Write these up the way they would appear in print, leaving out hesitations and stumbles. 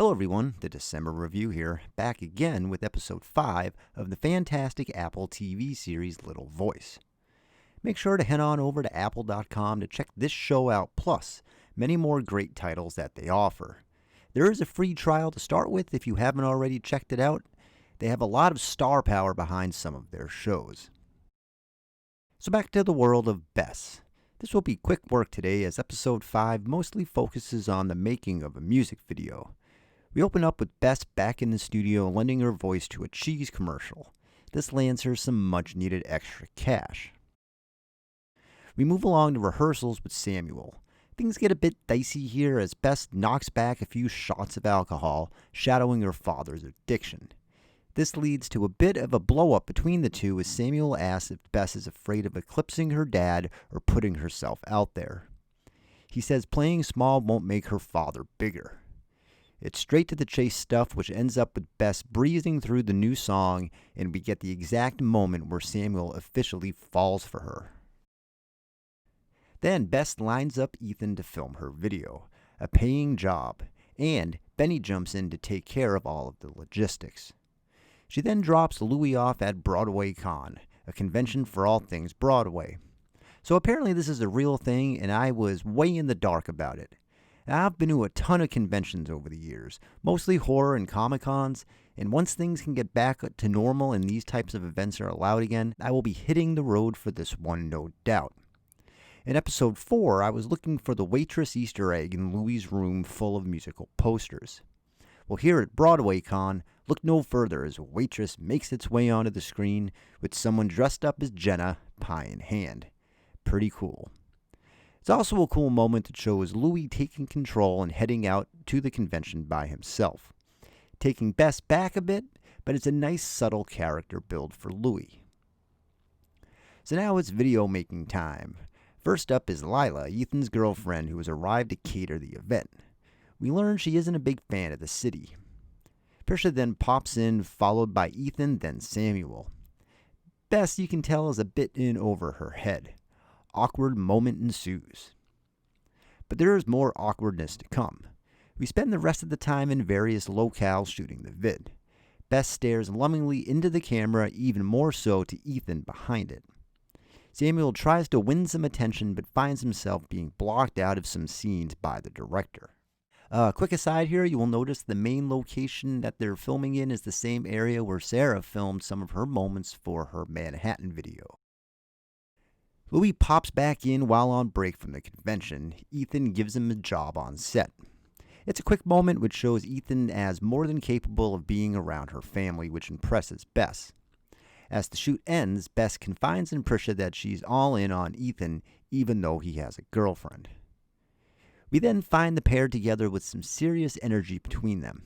Hello everyone, the December Review here, back again with episode 5 of the fantastic Apple TV series Little Voice. Make sure to head on over to apple.com to check this show out, plus many more great titles that they offer. There is a free trial to start with if you haven't already checked it out. They have a lot of star power behind some of their shows. So back to the world of Bess. This will be quick work today as episode 5 mostly focuses on the making of a music video. We open up with Bess back in the studio lending her voice to a cheese commercial. This lands her some much needed extra cash. We move along to rehearsals with Samuel. Things get a bit dicey here as Bess knocks back a few shots of alcohol, shadowing her father's addiction. This leads to a bit of a blow-up between the two as Samuel asks if Bess is afraid of eclipsing her dad or putting herself out there. He says playing small won't make her father bigger. It's straight to the chase stuff, which ends up with Bess breezing through the new song, and we get the exact moment where Samuel officially falls for her. Then Bess lines up Ethan to film her video, a paying job, and Benny jumps in to take care of all of the logistics. She then drops Louie off at Broadway Con, a convention for all things Broadway. So apparently this is a real thing, and I was way in the dark about it. I've been to a ton of conventions over the years, mostly horror and Comic-Cons, and once things can get back to normal and these types of events are allowed again, I will be hitting the road for this one, no doubt. In episode 4, I was looking for the waitress Easter egg in Louie's room full of musical posters. Well, here at Broadway Con, look no further as a waitress makes its way onto the screen with someone dressed up as Jenna, pie in hand. Pretty cool. It's also a cool moment that shows Louie taking control and heading out to the convention by himself, taking Bess back a bit, but it's a nice subtle character build for Louie. So now it's video making time. First up is Lila, Ethan's girlfriend who has arrived to cater the event. We learn she isn't a big fan of the city. Prisha then pops in, followed by Ethan, then Samuel. Bess, you can tell, is a bit in over her head. Awkward moment ensues. But there is more awkwardness to come. We spend the rest of the time in various locales shooting the vid. Bess stares lovingly into the camera, even more so to Ethan behind it. Samuel tries to win some attention but finds himself being blocked out of some scenes by the director. Quick aside here, you will notice the main location that they're filming in is the same area where Sarah filmed some of her moments for her Manhattan video. Louie pops back in while on break from the convention. Ethan gives him a job on set. It's a quick moment which shows Ethan as more than capable of being around her family, which impresses Bess. As the shoot ends, Bess confides in Prisha that she's all in on Ethan, even though he has a girlfriend. We then find the pair together with some serious energy between them.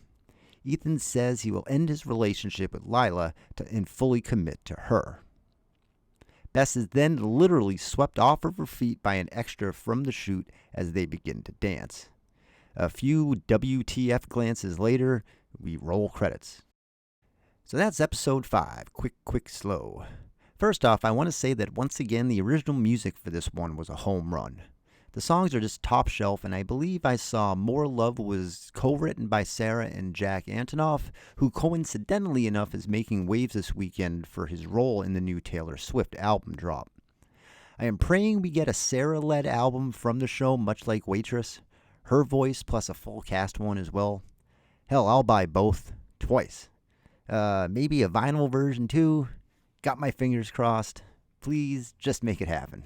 Ethan says he will end his relationship with Lila and fully commit to her. Bess is then literally swept off of her feet by an extra from the shoot as they begin to dance. A few WTF glances later, we roll credits. So that's episode 5, quick, slow. First off, I want to say that once again the original music for this one was a home run. The songs are just top shelf, and I believe I saw More Love was co-written by Sarah and Jack Antonoff, who coincidentally enough is making waves this weekend for his role in the new Taylor Swift album drop. I am praying we get a Sarah-led album from the show, much like Waitress. Her voice plus a full cast one as well. Hell, I'll buy both, twice. Maybe a vinyl version too. Got my fingers crossed. Please, just make it happen.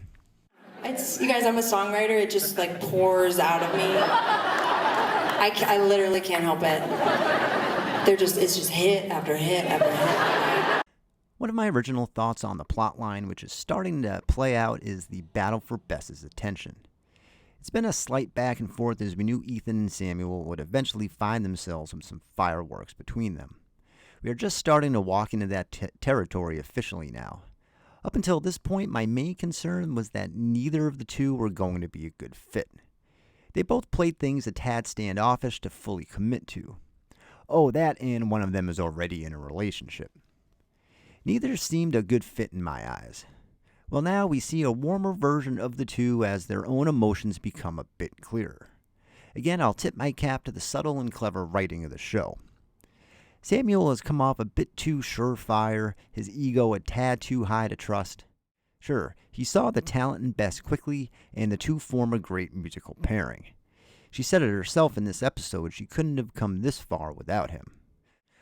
You guys, I'm a songwriter. It just like pours out of me. I literally can't help it. It's just hit after hit after hit. One of my original thoughts on the plotline, which is starting to play out, is the battle for Bess's attention. It's been a slight back and forth as we knew Ethan and Samuel would eventually find themselves with some fireworks between them. We are just starting to walk into that territory officially now. Up until this point, my main concern was that neither of the two were going to be a good fit. They both played things a tad standoffish to fully commit to. Oh, that and one of them is already in a relationship. Neither seemed a good fit in my eyes. Well, now we see a warmer version of the two as their own emotions become a bit clearer. Again, I'll tip my cap to the subtle and clever writing of the show. Samuel has come off a bit too surefire, his ego a tad too high to trust. Sure, he saw the talent in Bess quickly, and the two form a great musical pairing. She said it herself in this episode, she couldn't have come this far without him.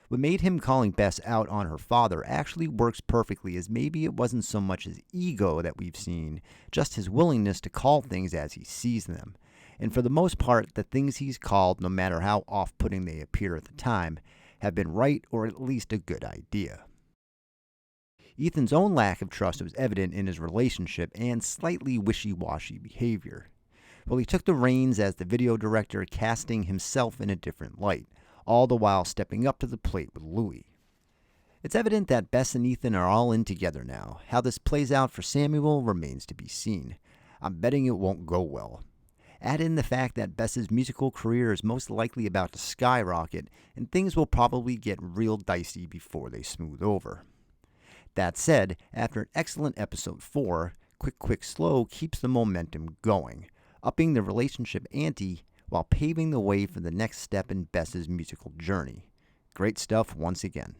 What made him calling Bess out on her father actually works perfectly, as maybe it wasn't so much his ego that we've seen, just his willingness to call things as he sees them. And for the most part, the things he's called, no matter how off-putting they appear at the time, have been right or at least a good idea. Ethan's own lack of trust was evident in his relationship and slightly wishy-washy behavior. Well, he took the reins as the video director, casting himself in a different light, all the while stepping up to the plate with Louie. It's evident that Bess and Ethan are all in together now. How this plays out for Samuel remains to be seen. I'm betting it won't go well. Add in the fact that Bess's musical career is most likely about to skyrocket, and things will probably get real dicey before they smooth over. That said, after an excellent episode 4, Quick Quick Slow keeps the momentum going, upping the relationship ante while paving the way for the next step in Bess's musical journey. Great stuff once again.